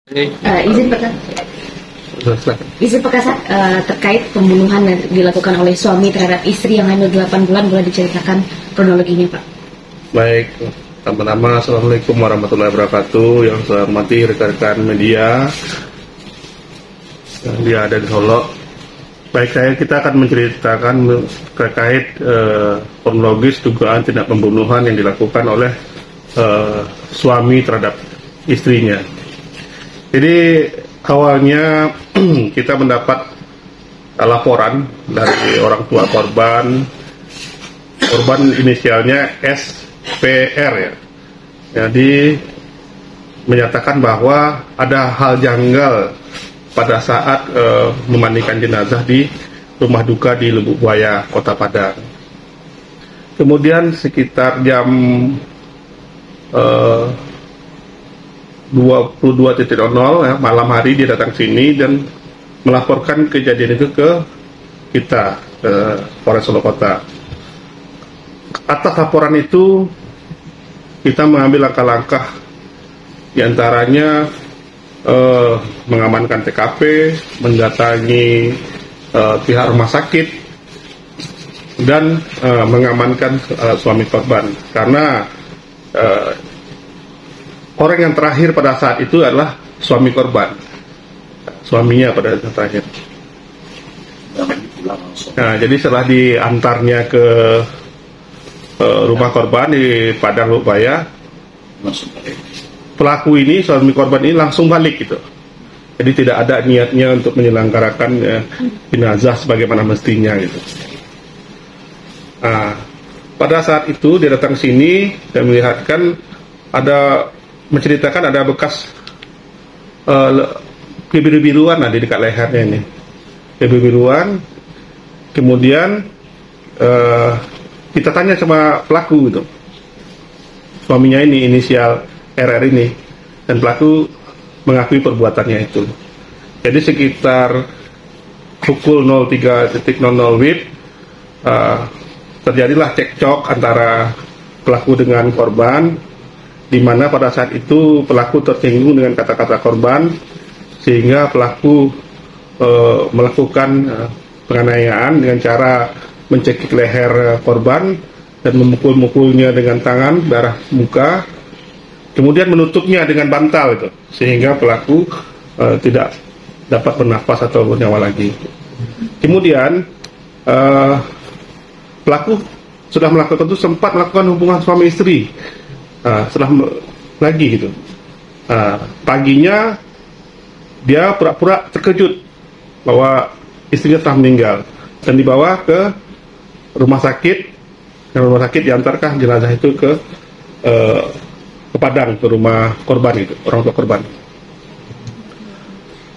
Izin Pak izin Pak Kasat, terkait pembunuhan yang dilakukan oleh suami terhadap istri yang hamil 8 bulan, boleh diceritakan kronologinya Pak? Baik, pertama-tama Assalamualaikum warahmatullahi wabarakatuh. Yang saya hormati rekan-rekan media yang dia ada di Solo. Baik, kita akan menceritakan terkait kronologis dugaan tindak pembunuhan yang dilakukan oleh suami terhadap istrinya. Jadi awalnya kita mendapat laporan dari orang tua korban inisialnya SPR ya. Jadi menyatakan bahwa ada hal janggal pada saat memandikan jenazah di rumah duka di Lubuk Buaya, Kota Padang. Kemudian sekitar jam 22.00 ya, malam hari dia datang sini dan melaporkan kejadian itu ke kita, ke Polres Solo Kota. Atas laporan itu kita mengambil langkah-langkah, diantaranya mengamankan TKP, mendatangi pihak rumah sakit, dan mengamankan suami korban. Karena orang yang terakhir pada saat itu adalah suami korban, suaminya pada saat terakhir. Nah, jadi setelah diantarnya ke rumah korban di Padang Lubaya, pelaku ini, suami korban ini langsung balik gitu. Jadi tidak ada niatnya untuk menyelenggarakan jenazah sebagaimana mestinya gitu. Nah, pada saat itu dia datang sini dan melihatkan menceritakan ada bekas kebiru-biruan di dekat lehernya ini, kebiru-biruan. Kemudian kita tanya sama pelaku gitu, suaminya ini inisial RR ini, dan pelaku mengakui perbuatannya itu. Jadi sekitar pukul 03.00 WIB terjadilah cekcok antara pelaku dengan korban, di mana pada saat itu pelaku tersinggung dengan kata-kata korban, sehingga pelaku melakukan penganiayaan dengan cara mencekik leher korban dan memukul-mukulnya dengan tangan ke arah muka, kemudian menutupnya dengan bantal itu, sehingga pelaku tidak dapat bernafas atau bernyawa lagi. Kemudian pelaku sudah melakukan itu, sempat melakukan hubungan suami istri. Setelah lagi gitu, paginya dia pura-pura terkejut bahwa istrinya telah meninggal dan dibawa ke rumah sakit. Dan rumah sakit diantarkan jenazah itu ke Padang, ke rumah korban itu, orang tua korban.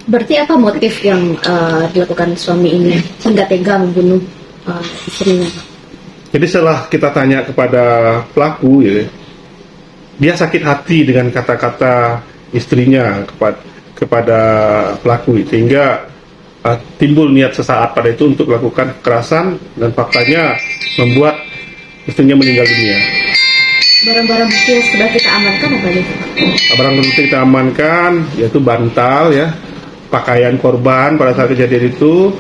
Berarti apa motif yang dilakukan suami ini hingga tega membunuh istrinya? Jadi setelah kita tanya kepada pelaku ya, dia sakit hati dengan kata-kata istrinya kepada pelaku, sehingga timbul niat sesaat pada itu untuk melakukan kekerasan, dan faktanya membuat istrinya meninggal dunia. Barang-barang bukti yang sudah kita amankan apa itu? Barang bukti kita amankan yaitu bantal ya, pakaian korban pada saat kejadian itu.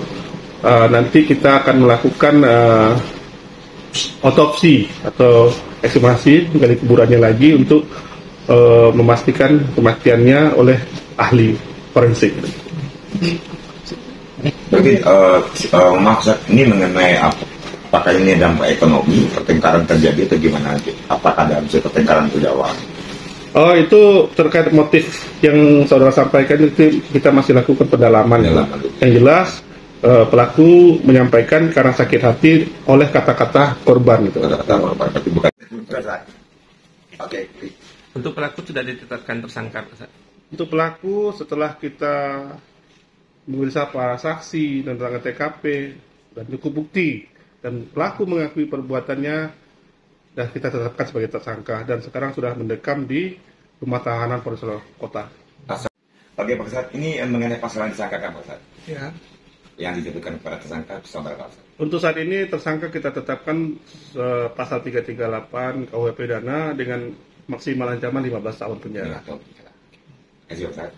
Nanti kita akan melakukan otopsi atau ekshumasi, gali kuburannya lagi untuk memastikan kematiannya oleh ahli forensik. Jadi maksud ini mengenai apakah ini dampak ekonomi, pertengkaran terjadi atau gimana? Apakah ada unsur pertengkaran itu awal? Oh, itu terkait motif yang saudara sampaikan itu kita masih lakukan pendalaman. Yang jelas pelaku menyampaikan karena sakit hati oleh kata-kata korban gitu. Oke. Untuk pelaku sudah ditetapkan tersangka. Untuk pelaku setelah kita memeriksa para saksi dan keterangan TKP dan cukup bukti, dan pelaku mengakui perbuatannya, dan kita tetapkan sebagai tersangka, dan sekarang sudah mendekam di rumah tahanan Polres Solo Kota. Oke Pak Kasat, ini mengenai pasal yang disangkakan Pak Kasat. Ya. Yang dijatuhkan kepada tersangka pasal berapa? Untuk saat ini tersangka kita tetapkan pasal 338 KUH pidana dengan maksimal ancaman 15 tahun penjara. kasih Ustaz.